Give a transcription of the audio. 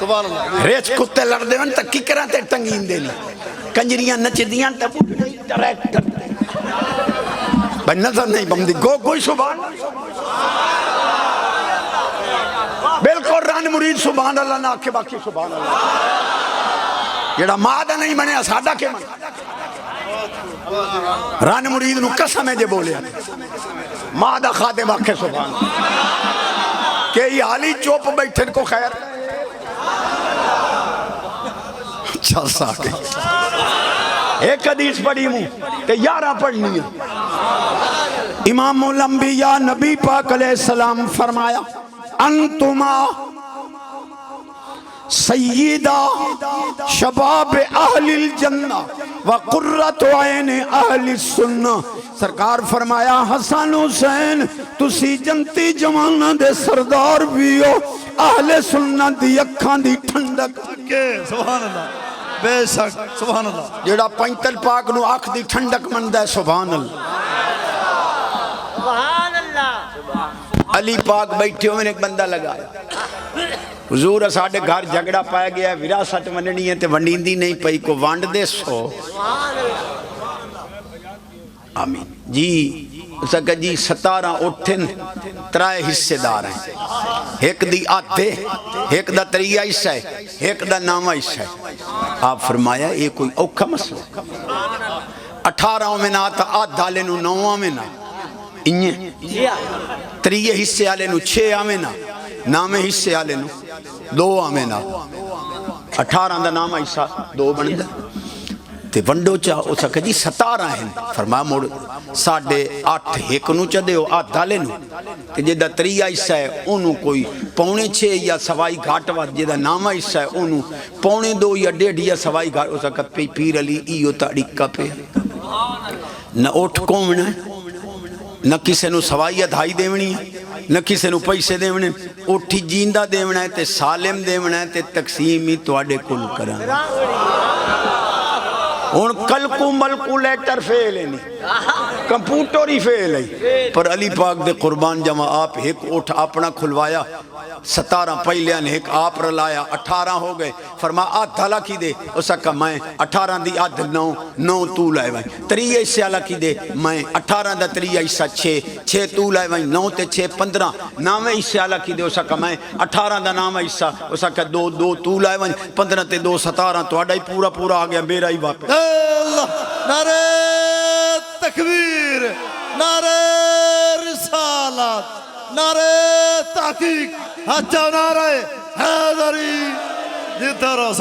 سبحان اللہ ریچ کتے لڑ دے ون تا ککراں تے ٹنگین دے کنجریاں نچدیاں تے ٹریکٹر بھائی نظر نہیں بمدی گو کوئی سبحان بالکل رن مرید سبحان اللہ نہ آکھے باقی سبحان اللہ جڑا مادہ نہیں بنے ساڈا کے من رن مرید نو قسم ہے جے بولے مادہ خادم آکھے سبحان اللہ کہ یہ حالی چوپ بیٹھن کو خیر چل ساکے ایک حدیث پڑھی ہوں کہ 11 پڑھنی ہے امام الانبیاء نبی پاک علیہ السلام فرمایا انتما سیدہ شباب اہل الجنہ وقرۃ عین اہل السنہ سرکار فرمایا حسن حسین تسی جنتی جوانہ دے سردار بھی ہو اہل سنہ دی اکھاں دی ٹھنڈک سبحان اللہ بے شک سبحان اللہ جڑا پنجتل پاک نو آنکھ دی ٹھنڈک مندہ ہے سبحان اللہ سبحان اللہ علی پاک بیٹھے ہوئے ایک بندہ لگایا حضور ساڑھے گھر جھگڑا پایا گیا ہے وراثت ونڈنی ہے تے ونڈیندی نہیں پئی کو وانڈ دے سو آمین جی اسا کہ جی 17 اٹھن 3 حصے دار ہیں ایک دی آتے ایک دا 3 حصہ ہے ایک دا 9 حصہ ہے آپ فرمایا یہ کوئی اوکھا مسئلہ 18 میں نہ آتا آدھ ڈالے نو 9 میں نہ انہیں 3 حصے آلے نو 6 آمیں نہ 9 حصے آلے نو 2 آمیں نہ 18 دا 9 حصہ 2 بندہ تے ونڈو چاہ اسا کہ جی 17 ہیں فرمایا موڑ 8.5 ایک نو چاہ دے ہو آدھ ڈالے نو تے جدہ 3 حصہ ہے انہوں کوئی 5.25 یا سوائی گھاٹ وقت جدہ 9 حصہ ہے انہوں 2.25 یا 1.5 یا سوائی گھاٹ اسا کہ پیر علی ایو تاڑکہ پہ نہ اٹھ کومنا ہے نہ کسے نو سوائی ادھائی دیونی ہے نہ کسے نو پیسے دیونے اٹھی جیندہ دیونا ہے تے سالم دیونا ہے تے تقسیمی توڑے کل کران ان کلکولیٹر فیل ہے نہیں کمپیوٹر ہی فیل ہے پر علی پاک دے قربان جمع آپ ایک اٹھ اپنا کھلوایا 17 پہلے نے ایک آپ رلایا 18 ہو گئے فرما آدھ دھلا کی دے اسا کہ میں 18 دی آدھ 9 تو لائے بھائی 3 حصہ اللہ کی دے میں 18 دا 3 حصہ 6 تو لائے بھائی 9 تے 6 15 9 حصہ اللہ کی دے اسا کہ میں 18 دا 9 حصہ اسا کہ 2 تو لائے بھائی 15 تے 2 17 تو اڑائی پورا آ گیا میرا ہی واپس اللہ نعرہ تکبیر نعرہ رسالت نعرہ تحقیق حتی نعرہ حیدری جدہ رسول